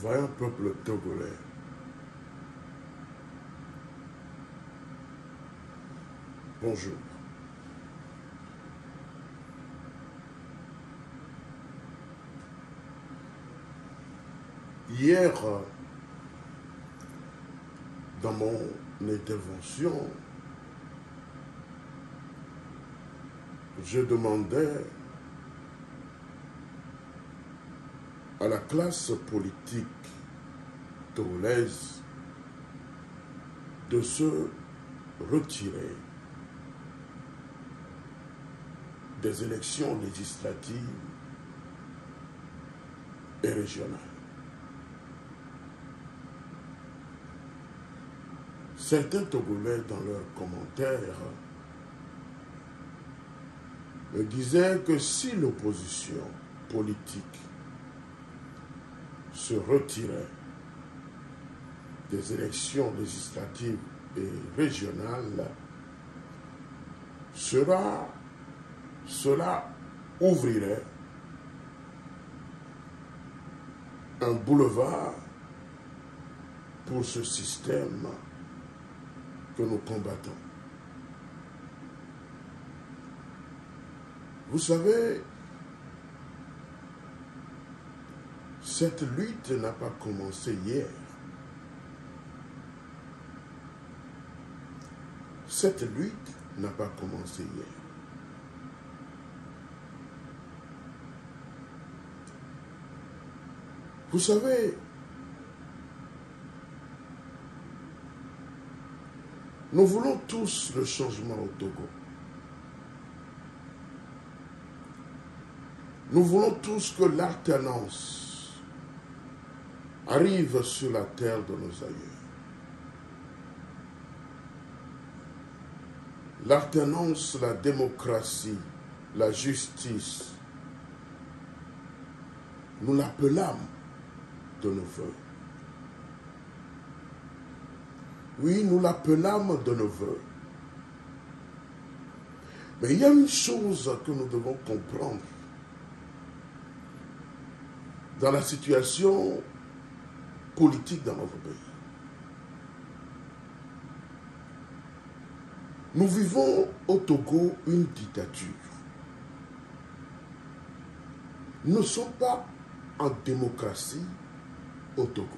vaillant peuple togolais, bonjour. Hier, dans mon intervention, je demandais à la classe politique togolaise de se retirer des élections législatives et régionales. Certains Togolais, dans leurs commentaires, me disaient que si l'opposition politique se retirait des élections législatives et régionales, cela ouvrirait un boulevard pour ce système que nous combattons. Vous savez, cette lutte n'a pas commencé hier. Cette lutte n'a pas commencé hier. Vous savez, nous voulons tous le changement au Togo. Nous voulons tous que l'alternance arrive sur la terre de nos aïeux. L'alternance, la démocratie, la justice, nous l'appelâmes de nos voeux. Oui, nous l'appelâmes de nos voeux. Mais il y a une chose que nous devons comprendre dans la situation politique dans notre pays. Nous vivons au Togo une dictature. Nous ne sommes pas en démocratie au Togo.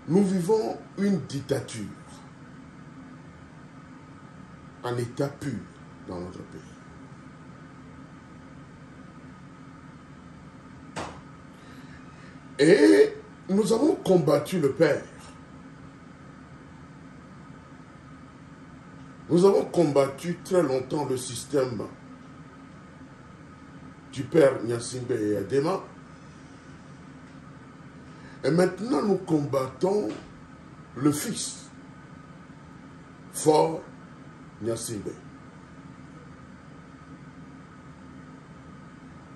Nous vivons une dictature en état pur dans notre pays. Et nous avons combattu le père. Nous avons combattu très longtemps le système du père Gnassingbé et Adema. Et maintenant, nous combattons le fils, Faure Gnassingbé.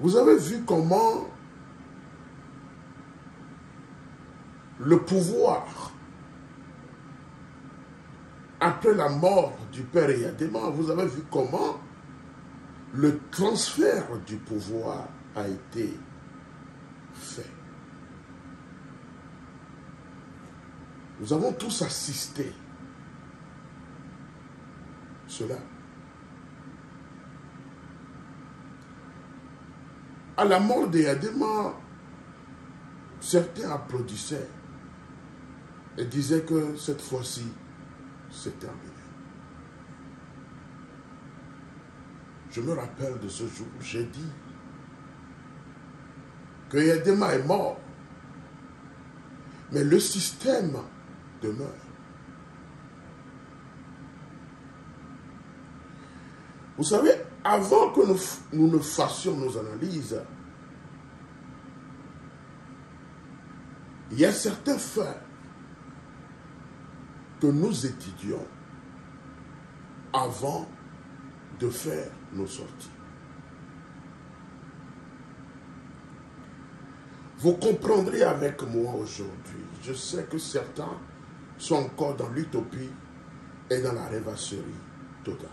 Vous avez vu comment le pouvoir, après la mort du père Eyadema, vous avez vu comment le transfert du pouvoir a été fait. Nous avons tous assisté à cela. À la mort d'Eyadema, certains applaudissaient et disaient que cette fois-ci, c'est terminé. Je me rappelle de ce jour où j'ai dit que Eyadema est mort, mais le système demeure. Vous savez, avant que nous ne fassions nos analyses, il y a certains faits que nous étudions avant de faire nos sorties. Vous comprendrez avec moi aujourd'hui, je sais que certains sont encore dans l'utopie et dans la rêvasserie totale.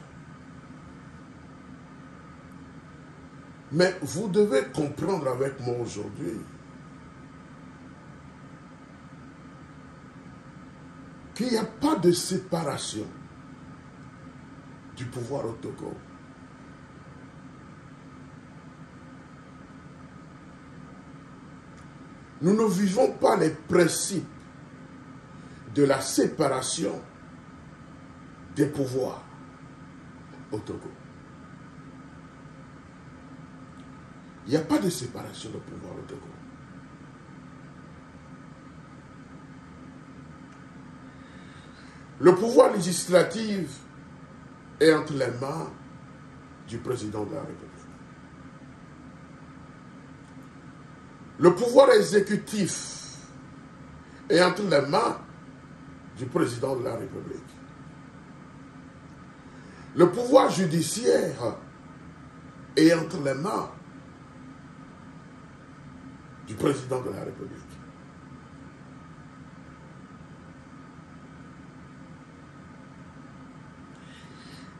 Mais vous devez comprendre avec moi aujourd'hui qu'il n'y a pas de séparation du pouvoir au Togo. Nous ne vivons pas les principes de la séparation des pouvoirs au Togo. Il n'y a pas de séparation de pouvoir au Togo. Le pouvoir législatif est entre les mains du président de la République. Le pouvoir exécutif est entre les mains du président de la République. Le pouvoir judiciaire est entre les mains du président de la République.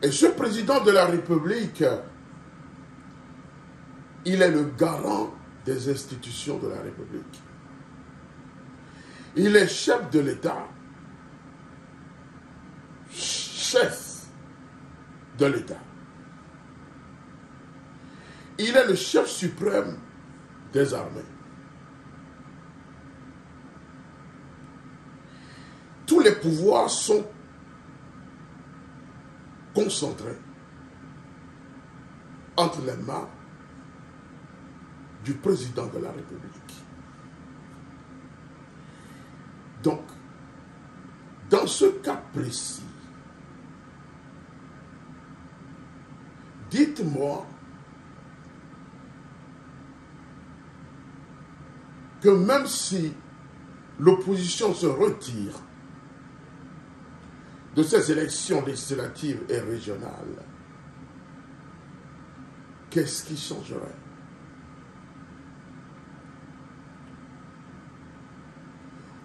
Et ce président de la République, il est le garant des institutions de la République. Il est chef de l'État, chef de l'État. Il est le chef suprême des armées. Tous les pouvoirs sont concentrés entre les mains du président de la République. Donc, dans ce cas précis, dites-moi que même si l'opposition se retire de ces élections législatives et régionales, qu'est-ce qui changerait?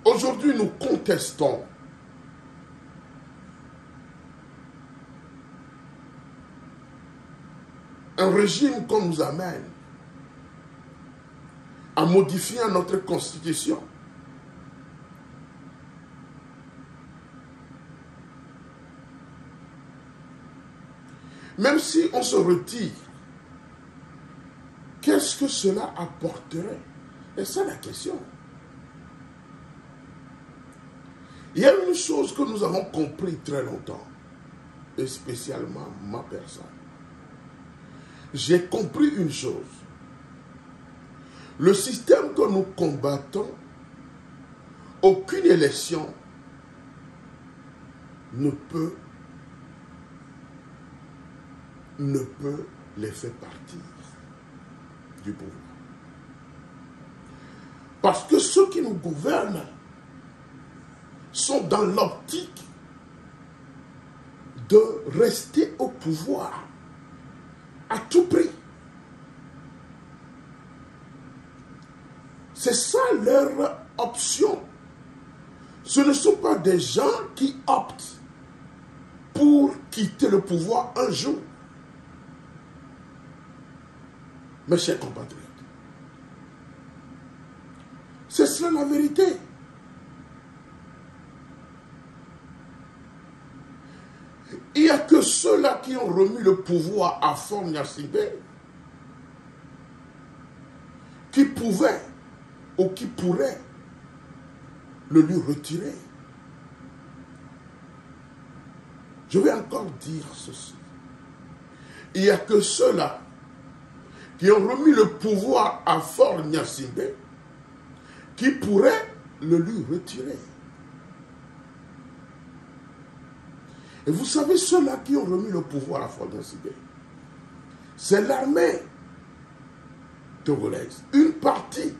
Aujourd'hui, nous contestons un régime qu'on nous amène à modifier notre constitution. Même si on se retire, qu'est-ce que cela apporterait? Et c'est la question. Il y a une chose que nous avons compris très longtemps, et spécialement ma personne. J'ai compris une chose. Le système que nous combattons, aucune élection ne peut les faire partir du pouvoir. Parce que ceux qui nous gouvernent sont dans l'optique de rester au pouvoir à tout prix. C'est ça leur option. Ce ne sont pas des gens qui optent pour quitter le pouvoir un jour. Mes chers compatriotes, c'est cela la vérité. Il n'y a que ceux-là qui ont remis le pouvoir à Faure Gnassingbé qui pouvaient ou qui pourraient le lui retirer. Je vais encore dire ceci. Il n'y a que ceux-là qui ont remis le pouvoir à Faure Gnassingbé qui pourraient le lui retirer. Et vous savez, ceux-là qui ont remis le pouvoir à Faure Gnassingbé, c'est l'armée togolaise. Une partie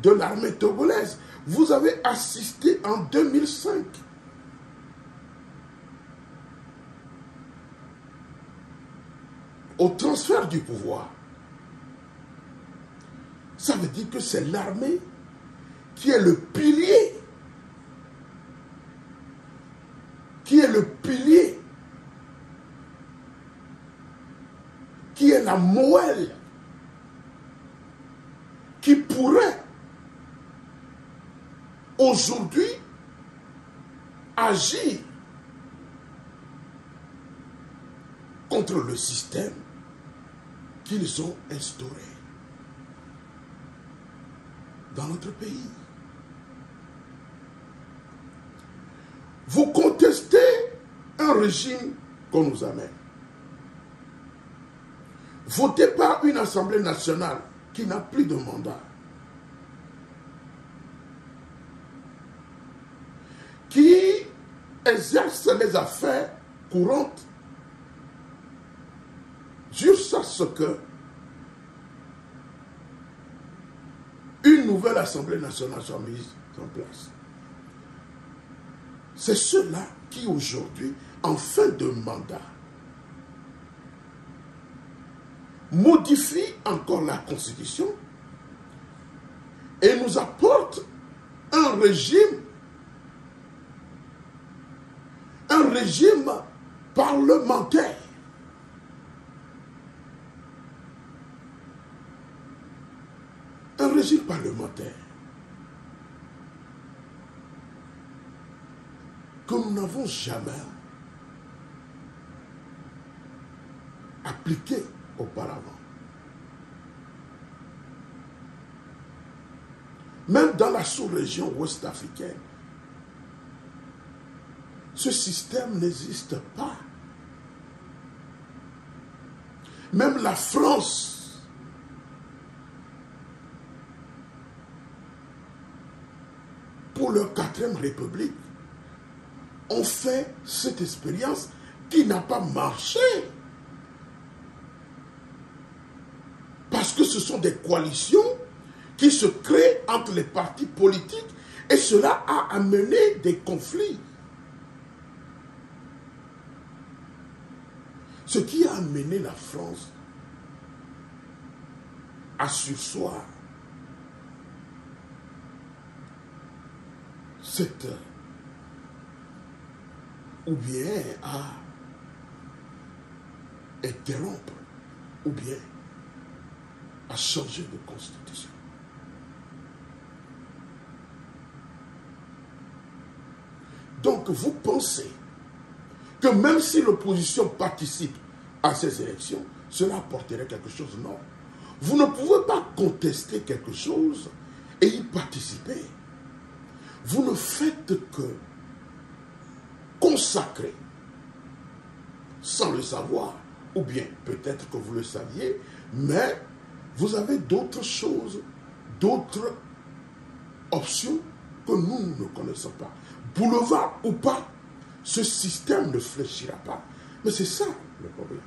de l'armée togolaise. Vous avez assisté en 2005 au transfert du pouvoir. Ça veut dire que c'est l'armée qui est le pilier, qui est la moelle pourrait aujourd'hui agir contre le système qu'ils ont instauré dans notre pays. Vous contestez un régime qu'on nous amène. Voté par une Assemblée nationale qui n'a plus de mandat, qui exerce les affaires courantes jusqu'à ce que une nouvelle Assemblée nationale soit mise en place. C'est ceux-là qui aujourd'hui, en fin de mandat, modifient encore la Constitution et nous apportent un régime parlementaire. Un régime parlementaire que nous n'avons jamais appliqué auparavant. Même dans la sous-région ouest-africaine, ce système n'existe pas. Même la France, pour leur 4e République, ont fait cette expérience qui n'a pas marché. Parce que ce sont des coalitions qui se créent entre les partis politiques et cela a amené des conflits. Ce qui a amené la France à surseoir cette, ou bien à interrompre, ou bien à changer de constitution. Donc vous pensez que même si l'opposition participe à ces élections, cela apporterait quelque chose? Non. Vous ne pouvez pas contester quelque chose et y participer. Vous ne faites que consacrer, sans le savoir, ou bien peut-être que vous le saviez, mais vous avez d'autres choses, d'autres options que nous ne connaissons pas. Boulevard ou pas, ce système ne fléchira pas. Mais c'est ça le problème.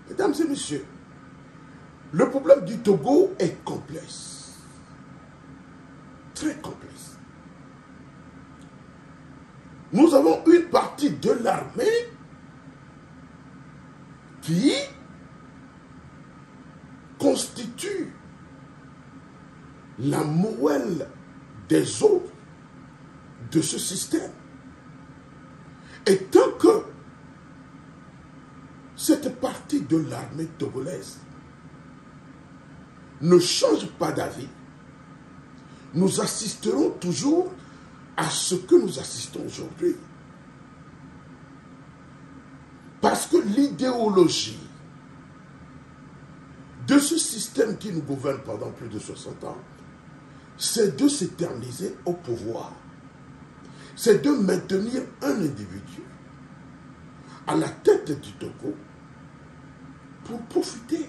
Mesdames et messieurs, le problème du Togo est complexe. Très complexe. Nous avons une partie de l'armée qui constitue la moelle des os de ce système. Et tant que cette partie de l'armée togolaise ne change pas d'avis, nous assisterons toujours à ce que nous assistons aujourd'hui. Parce que l'idéologie de ce système qui nous gouverne pendant plus de 60 ans, c'est de s'éterniser au pouvoir. C'est de maintenir un individu à la tête du Togo pour profiter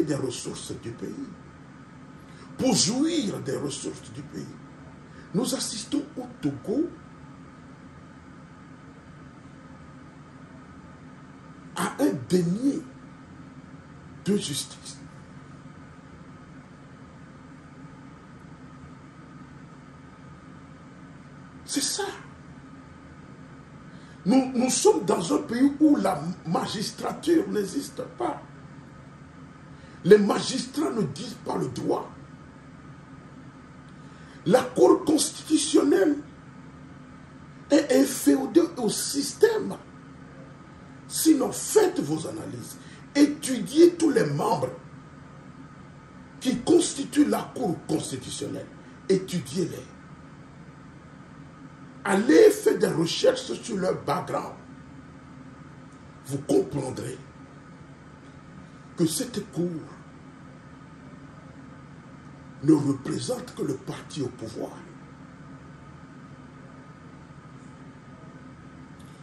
des ressources du pays, pour jouir des ressources du pays. Nous assistons au Togo à un déni de justice. C'est ça. Nous sommes dans un pays où la magistrature n'existe pas. Les magistrats ne disent pas le droit. La Cour constitutionnelle est inféodée au système. Sinon, faites vos analyses. Étudiez tous les membres qui constituent la Cour constitutionnelle. Étudiez-les. Allez faire des recherches sur leur background. Vous comprendrez que cette Cour ne représente que le parti au pouvoir.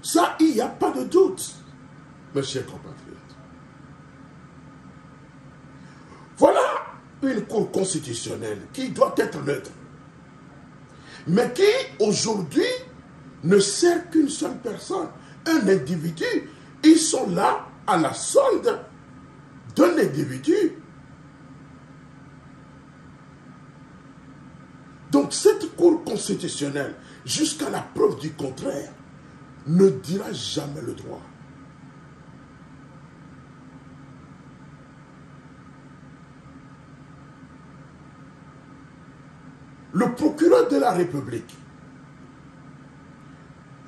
Ça, il n'y a pas de doute, mes chers compatriotes. Voilà une Cour constitutionnelle qui doit être neutre, mais qui, aujourd'hui, ne sert qu'une seule personne, un individu. Ils sont là à la solde d'un individu. Donc cette Cour constitutionnelle, jusqu'à la preuve du contraire, ne dira jamais le droit. Le procureur de la République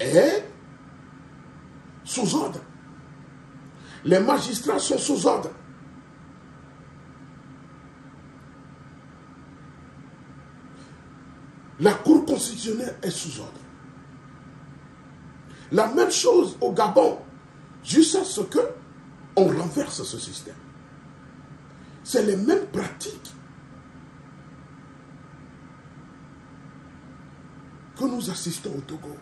est sous ordre. Les magistrats sont sous ordre. La Cour constitutionnelle est sous ordre. La même chose au Gabon, jusqu'à ce qu'on renverse ce système. C'est les mêmes pratiques que nous assistons au Togo.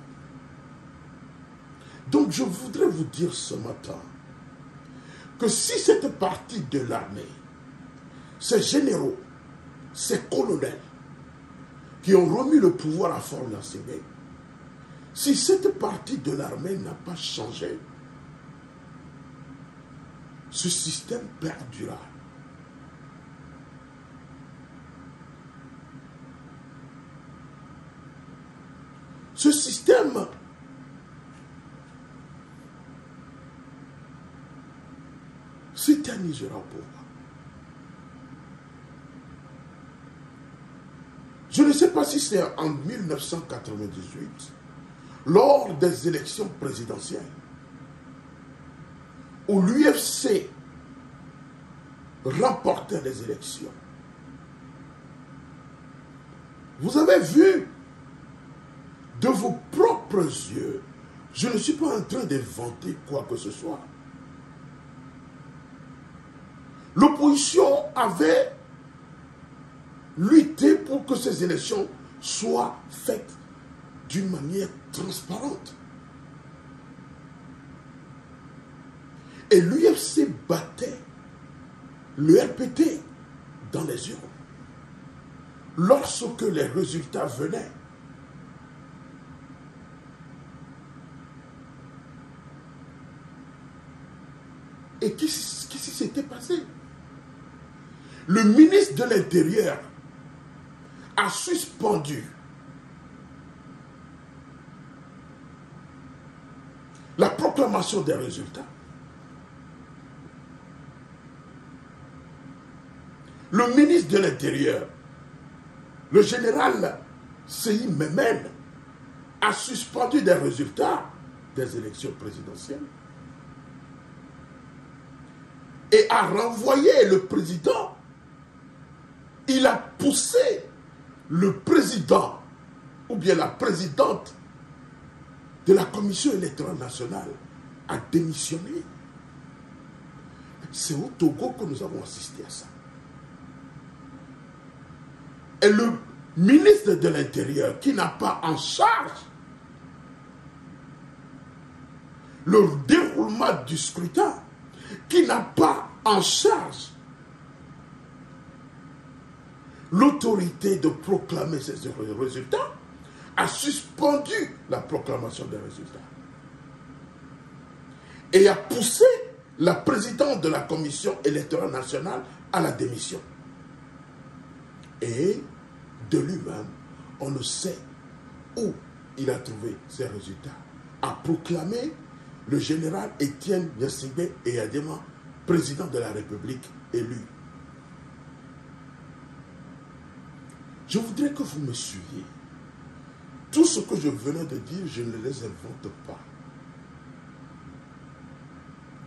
Donc je voudrais vous dire ce matin que si cette partie de l'armée, ces généraux, ces colonels qui ont remis le pouvoir à Fort Gnassingbé, si cette partie de l'armée n'a pas changé, ce système perdurera. Ce système s'éternisera au pouvoir. Je ne sais pas si c'est en 1998, lors des élections présidentielles, où l'UFC remportait les élections. Vous avez vu de vos propres yeux, je ne suis pas en train d'inventer quoi que ce soit. L'opposition avait lutté pour que ces élections soient faites d'une manière transparente. Et l'UFC battait le RPT dans les urnes. Lorsque les résultats venaient, et qu'est-ce qui s'était passé? Le ministre de l'Intérieur a suspendu la proclamation des résultats. Le ministre de l'Intérieur, le général Seyi Memen, a suspendu des résultats des élections présidentielles et a renvoyé le président. Il a poussé le président ou bien la présidente de la Commission électorale nationale à démissionner. C'est au Togo que nous avons assisté à ça. Et le ministre de l'Intérieur, qui n'a pas en charge le déroulement du scrutin, qui n'a pas en charge l'autorité de proclamer ces résultats, a suspendu la proclamation des résultats et a poussé la présidente de la Commission électorale nationale à la démission. Et de lui-même, on ne sait où il a trouvé ces résultats. A proclamé le général Étienne Gnassingbé Eyadema président de la République élu. Je voudrais que vous me suiviez. Tout ce que je venais de dire, je ne les invente pas.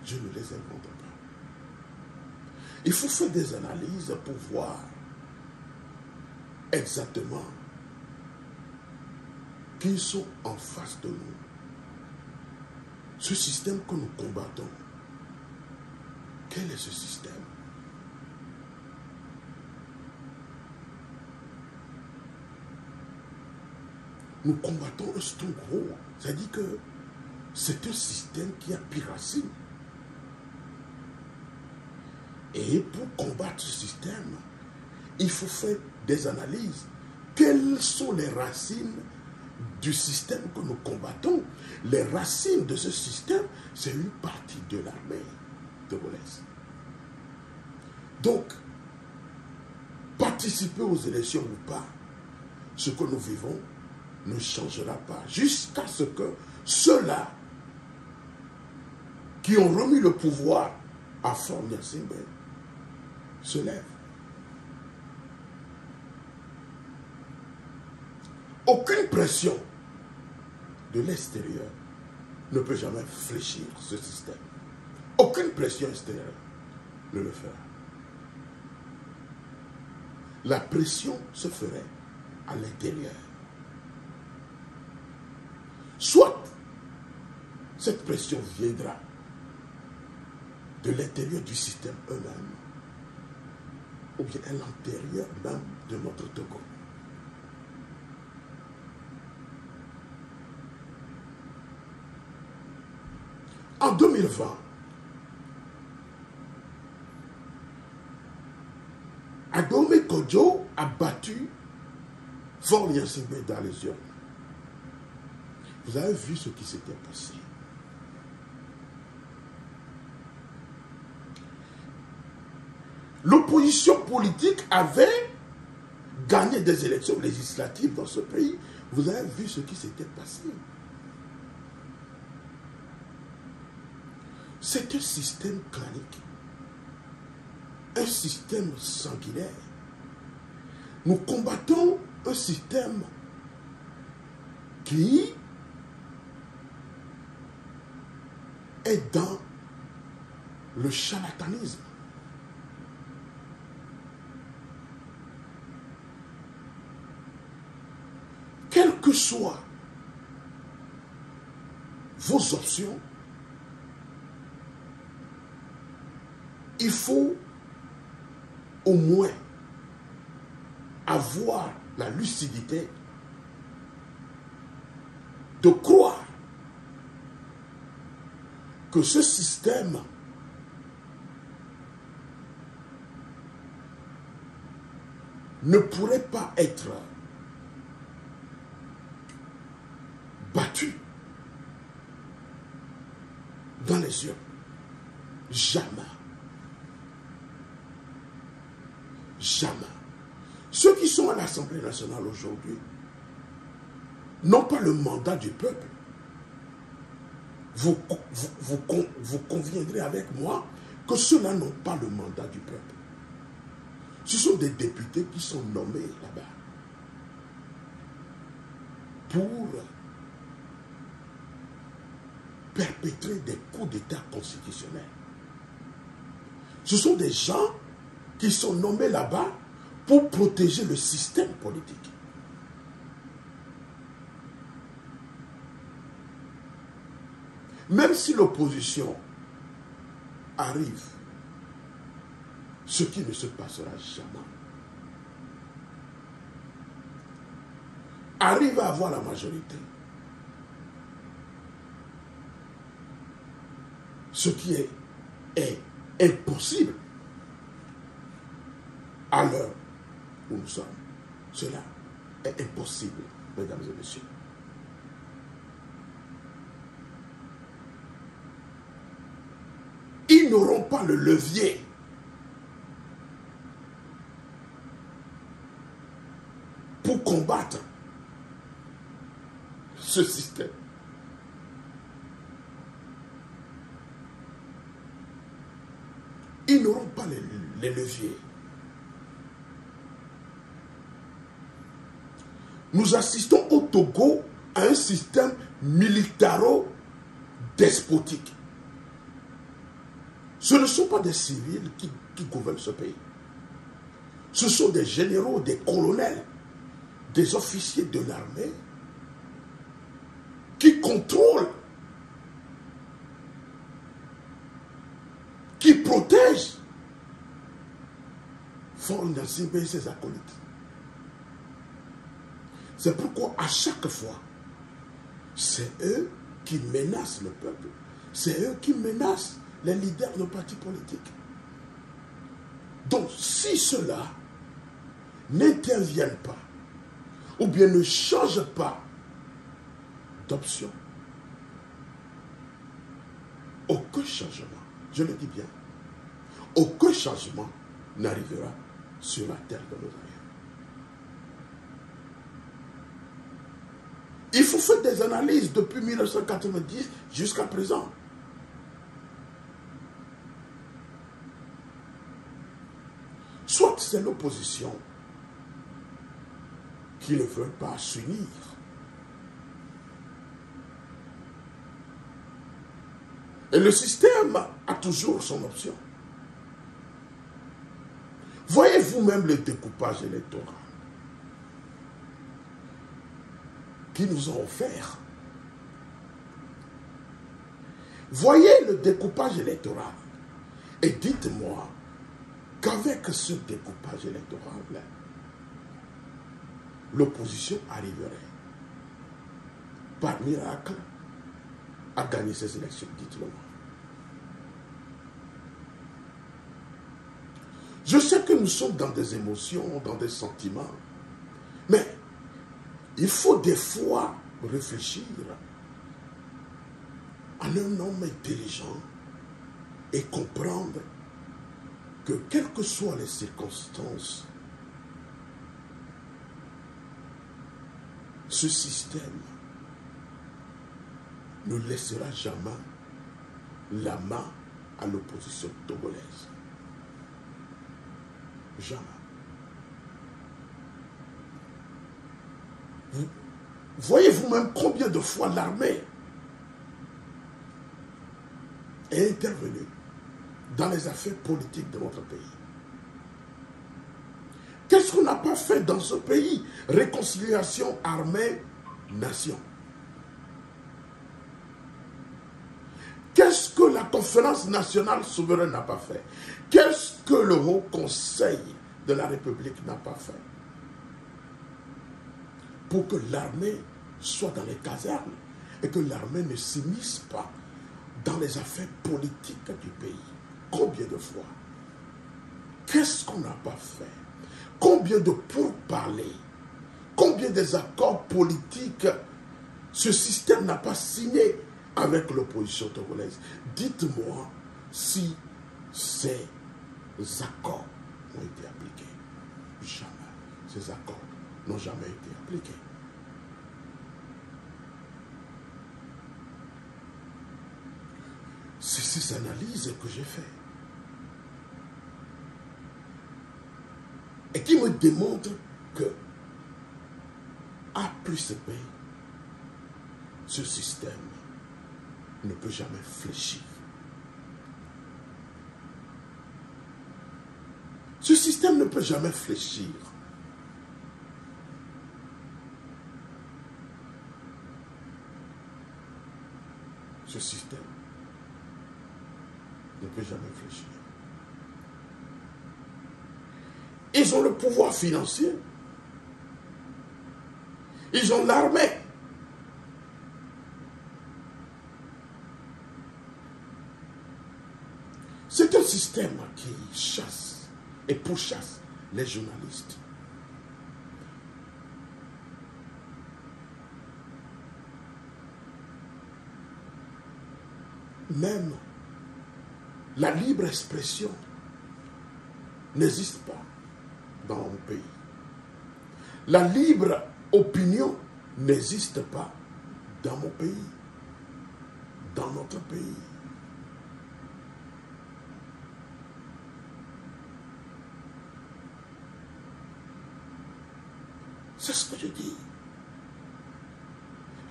Dieu ne les invente pas. Il faut faire des analyses pour voir exactement qui sont en face de nous. Ce système que nous combattons, quel est ce système? Nous combattons un stronghold. C'est-à-dire que c'est un système qui a pris racine. Et pour combattre ce système, il faut faire des analyses. Quelles sont les racines du système que nous combattons? Les racines de ce système, c'est une partie de l'armée togolaise. Donc, participer aux élections ou pas, ce que nous vivons ne changera pas jusqu'à ce que ceux-là qui ont remis le pouvoir à Faure Gnassingbé se lèvent. Aucune pression de l'extérieur ne peut jamais fléchir ce système. Aucune pression extérieure ne le fera. La pression se ferait à l'intérieur. Soit cette pression viendra de l'intérieur du système eux-mêmes, ou bien à l'intérieur même de notre Togo. En 2020, Adome Kodjo a battu Faure Gnassingbé dans les urnes. Vous avez vu ce qui s'était passé. L'opposition politique avait gagné des élections législatives dans ce pays. Vous avez vu ce qui s'était passé. C'est un système clanique, un système sanguinaire. Nous combattons un système qui est dans le charlatanisme. Quelles que soient vos options, il faut au moins avoir la lucidité de croire que ce système ne pourrait pas être battu dans les urnes. Jamais. Jamais. Ceux qui sont à l'Assemblée nationale aujourd'hui n'ont pas le mandat du peuple. Vous conviendrez avec moi que ceux-là n'ont pas le mandat du peuple. Ce sont des députés qui sont nommés là-bas pour perpétrer des coups d'État constitutionnels. Ce sont des gens qui sont nommés là-bas pour protéger le système politique. Même si l'opposition arrive, ce qui ne se passera jamais, arrive à avoir la majorité, ce qui est impossible à l'heure où nous sommes. Cela est impossible, mesdames et messieurs. Ils n'auront pas le levier pour combattre ce système. Ils n'auront pas les leviers. Nous assistons au Togo à un système militaro-despotique. Ce ne sont pas des civils qui gouvernent ce pays. Ce sont des généraux, des colonels, des officiers de l'armée qui contrôlent, qui protègent Fort Gnassingbé et ses acolytes. C'est pourquoi à chaque fois, c'est eux qui menacent le peuple. C'est eux qui menacent les leaders de partis politiques. Donc, si ceux-là n'interviennent pas, ou bien ne changent pas d'option, aucun changement, je le dis bien, aucun changement n'arrivera sur la terre de nos aïeux. Il faut faire des analyses depuis 1990 jusqu'à présent. Soit c'est l'opposition qui ne veut pas s'unir. Et le système a toujours son option. Voyez vous-même le découpage électoral qu'ils nous ont offert. Voyez le découpage électoral et dites-moi qu'avec ce découpage électoral, l'opposition arriverait par miracle à gagner ces élections, dites-le-moi. Je sais que nous sommes dans des émotions, dans des sentiments, mais il faut des fois réfléchir à un homme intelligent et comprendre que quelles que soient les circonstances, ce système ne laissera jamais la main à l'opposition togolaise. Jamais. Voyez-vous même combien de fois l'armée est intervenue dans les affaires politiques de notre pays. Qu'est-ce qu'on n'a pas fait dans ce pays? Réconciliation armée-nation. Qu'est-ce que la conférence nationale souveraine n'a pas fait? Qu'est-ce que le Haut Conseil de la République n'a pas fait? Pour que l'armée soit dans les casernes et que l'armée ne s'immisce pas dans les affaires politiques du pays. Combien de fois? Qu'est-ce qu'on n'a pas fait? Combien de pourparlers? Combien des accords politiques ce système n'a pas signé avec l'opposition togolaise? Dites-moi si ces accords ont été appliqués. Jamais. Ces accords n'ont jamais été appliqués. C'est ces analyses que j'ai faites. Et qui me démontrent que A plus B, ce système ne peut jamais fléchir. Ce système ne peut jamais fléchir. Ce système ne peut jamais fléchir. Ils ont le pouvoir financier. Ils ont l'armée. C'est un système qui chasse et pourchasse les journalistes. Même la libre expression n'existe pas dans mon pays. La libre opinion n'existe pas dans mon pays, dans notre pays. C'est ce que je dis.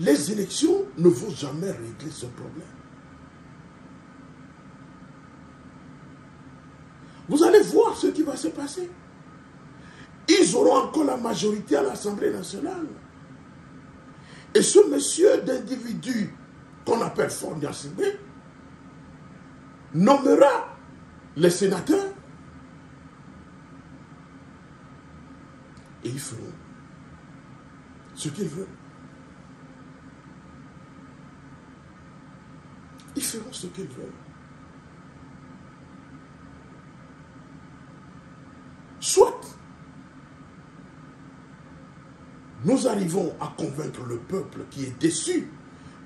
Les élections ne vont jamais régler ce problème. ce qui va se passer. Ils auront encore la majorité à l'Assemblée nationale. Et ce monsieur d'individu qu'on appelle Faure Gnassingbé nommera les sénateurs et ils feront ce qu'ils veulent. Ils feront ce qu'ils veulent. Soit nous arrivons à convaincre le peuple qui est déçu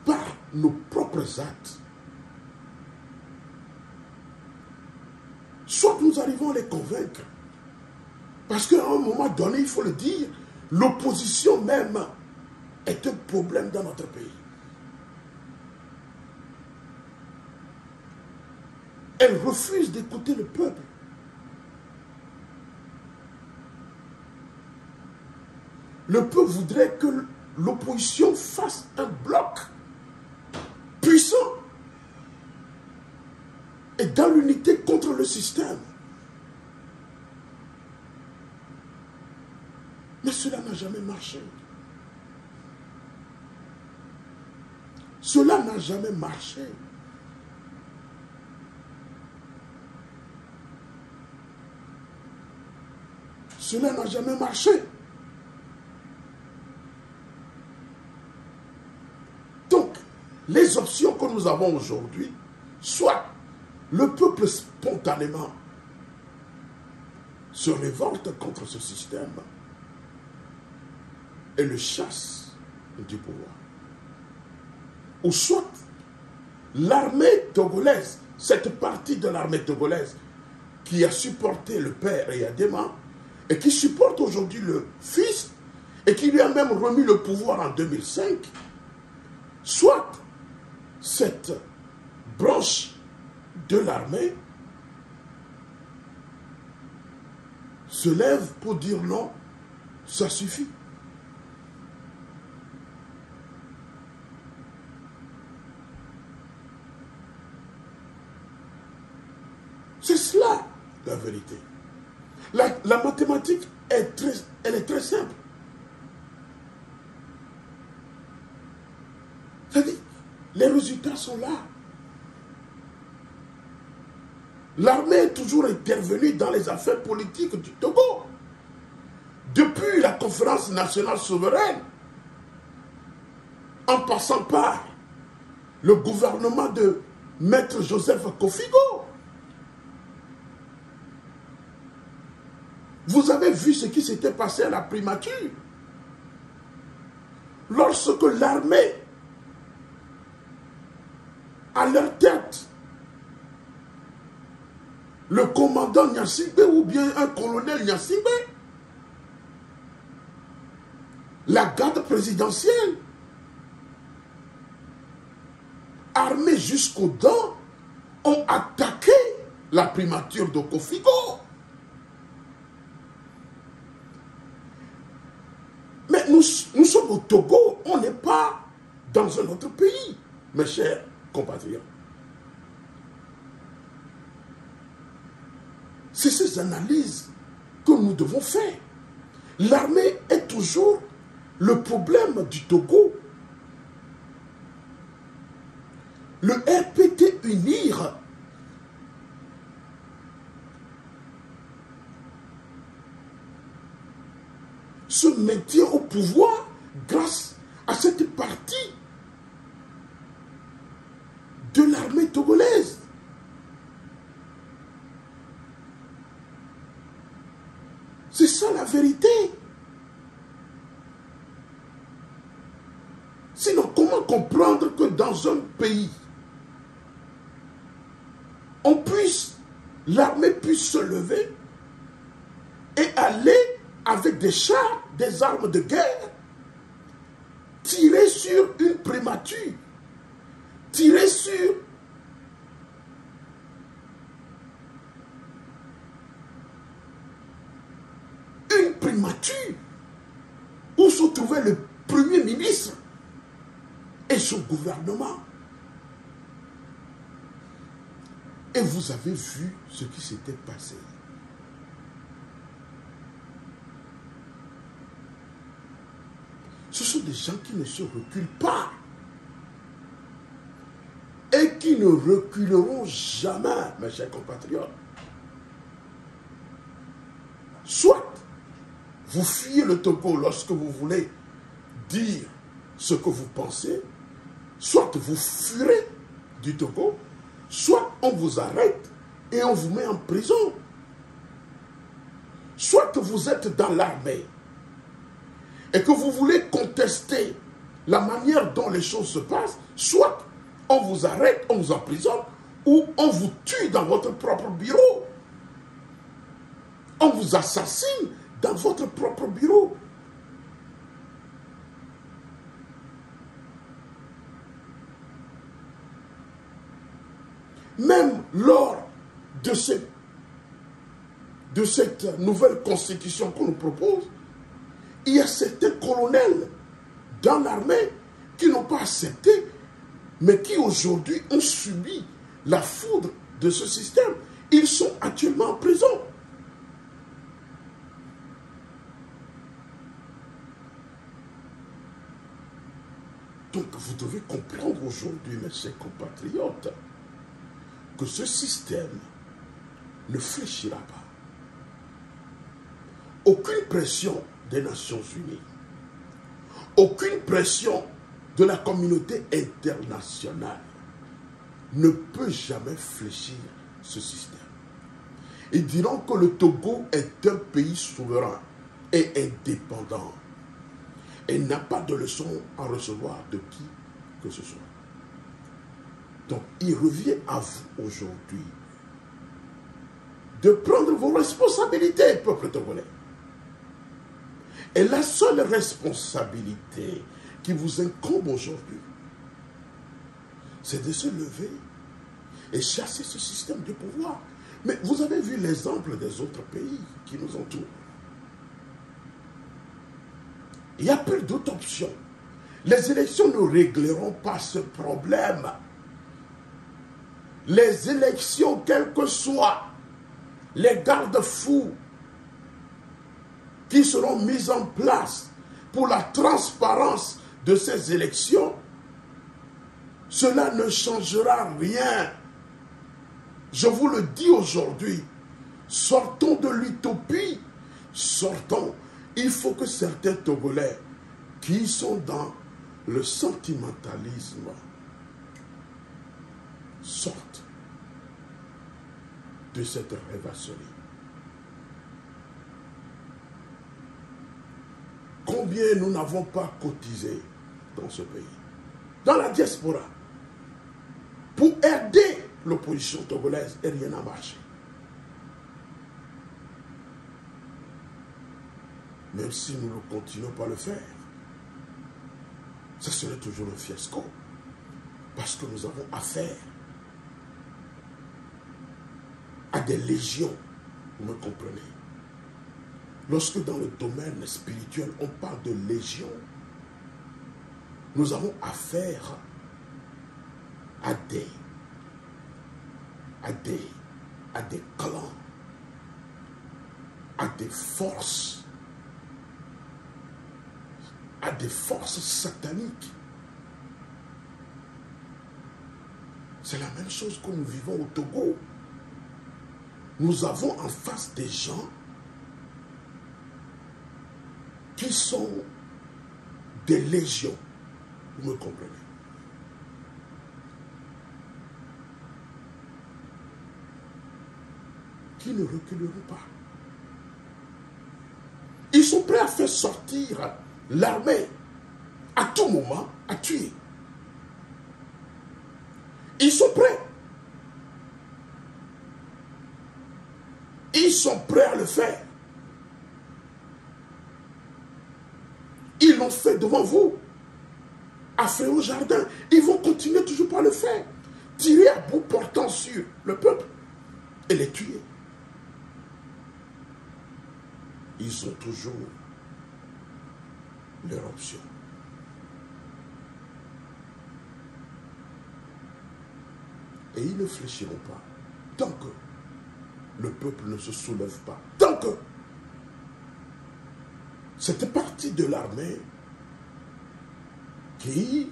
par nos propres actes. Soit nous arrivons à les convaincre. Parce qu'à un moment donné, il faut le dire, l'opposition même est un problème dans notre pays. Elle refuse d'écouter le peuple. Le peuple voudrait que l'opposition fasse un bloc puissant et dans l'unité contre le système. Mais cela n'a jamais marché. Cela n'a jamais marché. Cela n'a jamais marché. Donc, les options que nous avons aujourd'hui, soit le peuple spontanément se révolte contre ce système et le chasse du pouvoir. Ou soit l'armée togolaise, cette partie de l'armée togolaise qui a supporté le père Eyadema et qui supporte aujourd'hui le fils et qui lui a même remis le pouvoir en 2005, soit cette branche de l'armée se lève pour dire non, ça suffit. C'est cela la vérité. La mathématique elle est très simple. C'est-à-dire, les résultats sont là. L'armée est toujours intervenue dans les affaires politiques du Togo. Depuis la conférence nationale souveraine, en passant par le gouvernement de Maître Joseph Kofigo. Vous avez vu ce qui s'était passé à la primature. Lorsque l'armée, à leur tête, le commandant Gnassingbé ou bien un colonel Gnassingbé, la garde présidentielle, armés jusqu'aux dents, ont attaqué la primature de Kofigo. Mais nous sommes au Togo, on n'est pas dans un autre pays, mes chers compatriotes. C'est ces analyses que nous devons faire. L'armée est toujours le problème du Togo. Le RPT UNIR se maintient au pouvoir grâce à cette partie de l'armée togolaise. C'est ça la vérité. Sinon, comment comprendre que dans un pays, l'armée puisse se lever et aller avec des chars, des armes de guerre, tirer sur une primature, tirer sur une primature où se trouvait le Premier ministre et son gouvernement. Et vous avez vu ce qui s'était passé. Ce sont des gens qui ne se reculent pas. Et qui ne reculeront jamais, mes chers compatriotes. Soit vous fuyez le Togo lorsque vous voulez dire ce que vous pensez, soit vous fuirez du Togo, soit on vous arrête et on vous met en prison. Soit vous êtes dans l'armée et que vous voulez contester la manière dont les choses se passent, soit on vous arrête, on vous emprisonne, ou on vous tue dans votre propre bureau. On vous assassine dans votre propre bureau. Même lors de cette nouvelle constitution qu'on nous propose, il y a certains colonels dans l'armée qui n'ont pas accepté, mais qui aujourd'hui ont subi la foudre de ce système. Ils sont actuellement en prison. Donc vous devez comprendre aujourd'hui, mes chers compatriotes, que ce système ne fléchira pas. Aucune pression des Nations Unies, aucune pression de la communauté internationale ne peut jamais fléchir ce système. Ils diront que le Togo est un pays souverain et indépendant et n'a pas de leçon à recevoir de qui que ce soit. Donc, il revient à vous aujourd'hui de prendre vos responsabilités, peuple togolais. Et la seule responsabilité qui vous incombe aujourd'hui, c'est de se lever et chasser ce système de pouvoir. Mais vous avez vu l'exemple des autres pays qui nous entourent. Il n'y a plus d'autre option. Les élections ne régleront pas ce problème. Les élections, quels que soient les garde-fous qui seront mis en place pour la transparence de ces élections, cela ne changera rien. Je vous le dis aujourd'hui, sortons de l'utopie, sortons. Il faut que certains Togolais qui sont dans le sentimentalisme sortent de cette rêvasserie. Combien nous n'avons pas cotisé dans ce pays, dans la diaspora, pour aider l'opposition togolaise et rien n'a marché. Même si nous ne continuons pas à le faire, ça serait toujours un fiasco. Parce que nous avons affaire à des légions, vous me comprenez. Lorsque dans le domaine spirituel, on parle de légion, nous avons affaire à des clans, à des forces sataniques. C'est la même chose que nous vivons au Togo. Nous avons en face des gens qui sont des légions. Vous me comprenez? Qui ne reculeront pas. Ils sont prêts à faire sortir l'armée à tout moment à tuer. Ils sont prêts. Ils sont prêts à le faire. Ils l'ont fait devant vous. À faire au jardin. Ils vont continuer toujours par le faire. Tirer à bout portant sur le peuple et les tuer. Ils ont toujours leur option. Et ils ne fléchiront pas tant que le peuple ne se soulève pas. Tant que cette partie de l'armée qui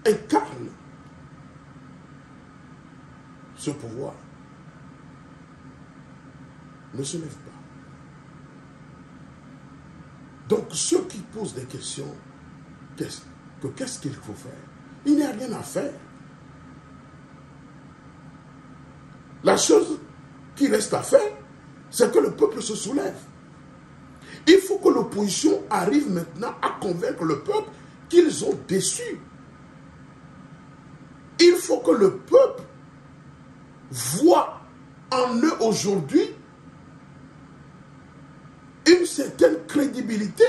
incarne ce pouvoir ne se lève pas. Donc ceux qui posent des questions, qu'est-ce qu'il faut faire? Il n'y a rien à faire. La chose qui reste à faire, c'est que le peuple se soulève. Il faut que l'opposition arrive maintenant à convaincre le peuple qu'ils ont déçu. Il faut que le peuple voit en eux aujourd'hui une certaine crédibilité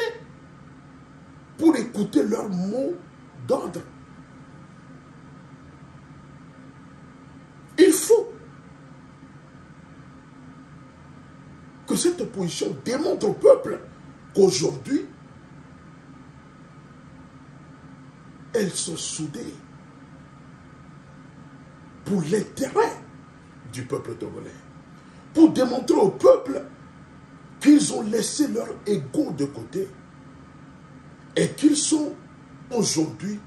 pour écouter leurs mots d'ordre. Il faut que cette opposition démontre au peuple qu'aujourd'hui, elles sont soudées pour l'intérêt du peuple togolais. Pour démontrer au peuple qu'ils ont laissé leur ego de côté et qu'ils sont aujourd'hui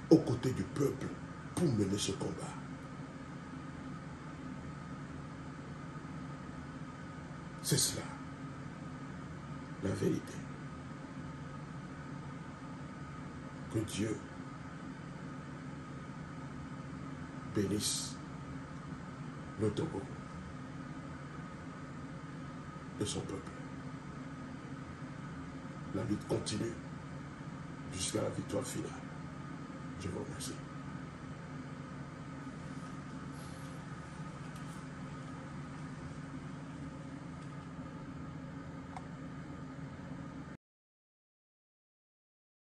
aux côtés du peuple pour mener ce combat. C'est cela, la vérité. Que Dieu bénisse le Togo et son peuple. La lutte continue jusqu'à la victoire finale. Je vous remercie.